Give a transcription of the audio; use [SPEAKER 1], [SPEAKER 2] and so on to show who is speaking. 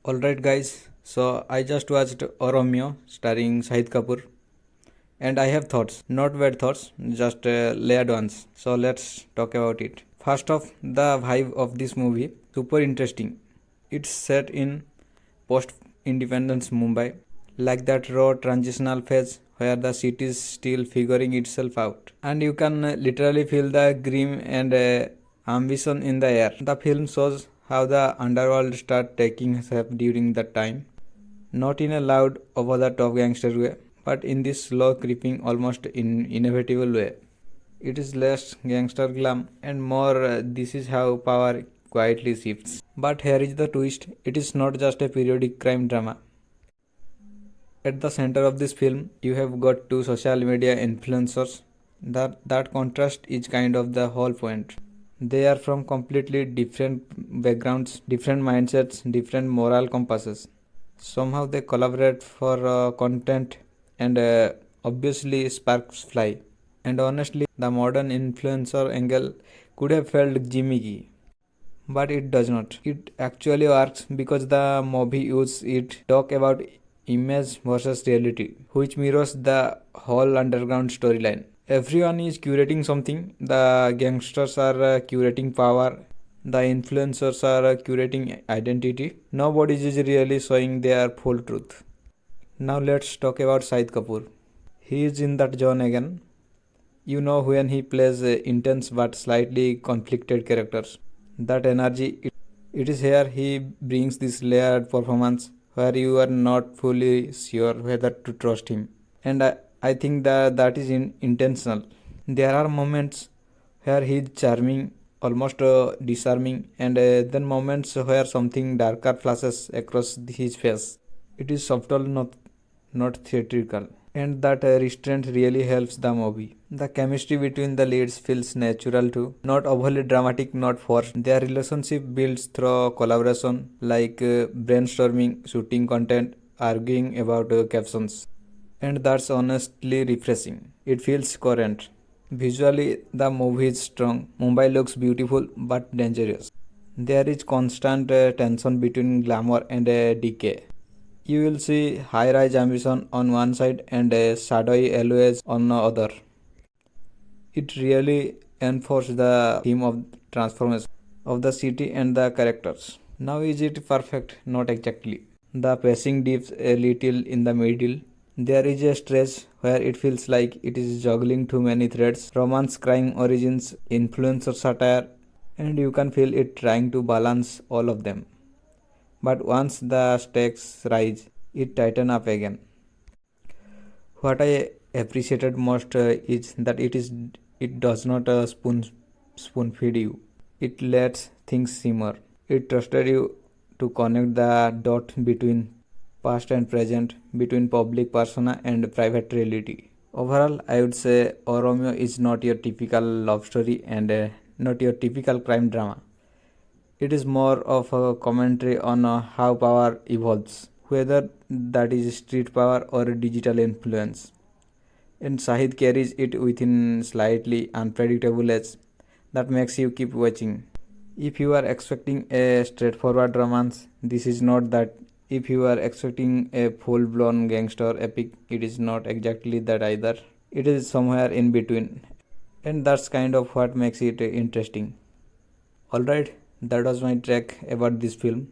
[SPEAKER 1] Alright guys, so I just watched ROMEO starring Shahid Kapoor and I have thoughts, not bad thoughts, just layered ones. So let's talk about it. First off, the vibe of this movie, super interesting. It's set in post-independence Mumbai, like that raw transitional phase where the city is still figuring itself out. And you can literally feel the grim and ambition in the air. The film shows how the underworld start taking shape during that time. Not in a loud, over the top gangster way, but in this slow, creeping, almost inevitable way. It is less gangster glam and more this is how power quietly shifts. But here is the twist, it is not just a periodic crime drama. At the center of this film, you have got two social media influencers. That contrast is kind of the whole point. They are from completely different backgrounds, different mindsets, different moral compasses. Somehow they collaborate for content and obviously sparks fly. And honestly, the modern influencer angle could have felt gimmicky, but it does not. It actually works because the movie uses it talk about image versus reality, which mirrors the whole underground storyline. Everyone is curating something. The gangsters are curating power. The influencers are curating identity. Nobody is really showing their full truth. Now let's talk about Shahid Kapoor. He is in that zone again. You know when he plays intense but slightly conflicted characters. That energy, it is here he brings this layered performance where you are not fully sure whether to trust him. And I think that is intentional. There are moments where he is charming, almost disarming, and then moments where something darker flashes across his face. It is subtle, not theatrical, and that restraint really helps the movie. The chemistry between the leads feels natural too, not overly dramatic, not forced. Their relationship builds through collaboration, like brainstorming, shooting content, arguing about captions, and that's honestly refreshing. It feels current. Visually, the movie is strong. Mumbai looks beautiful but dangerous. There is constant tension between glamour and decay. You will see high rise ambition on one side and a shadowy always on the other. It really enforces the theme of transformation of the city and the characters. Now, is it perfect? Not exactly. The pacing dips a little in the middle. There is a stretch where it feels like it is juggling too many threads romance, crime, origins, influencer satire, and you can feel it trying to balance all of them. But once the stakes rise, it tightens up again. What I appreciated most is that it does not spoon feed you. It lets things simmer. It trusted you to connect the dot between past and present, between public persona and private reality. Overall, I would say Romeo is not your typical love story and not your typical crime drama. It is more of a commentary on how power evolves, whether that is street power or digital influence. And Sahid carries it within slightly unpredictable edge that makes you keep watching. If you are expecting a straightforward romance, this is not that. If you are expecting a full blown gangster epic, it is not exactly that either. It is somewhere in between. And that's kind of what makes it interesting. Alright, that was my track about this film.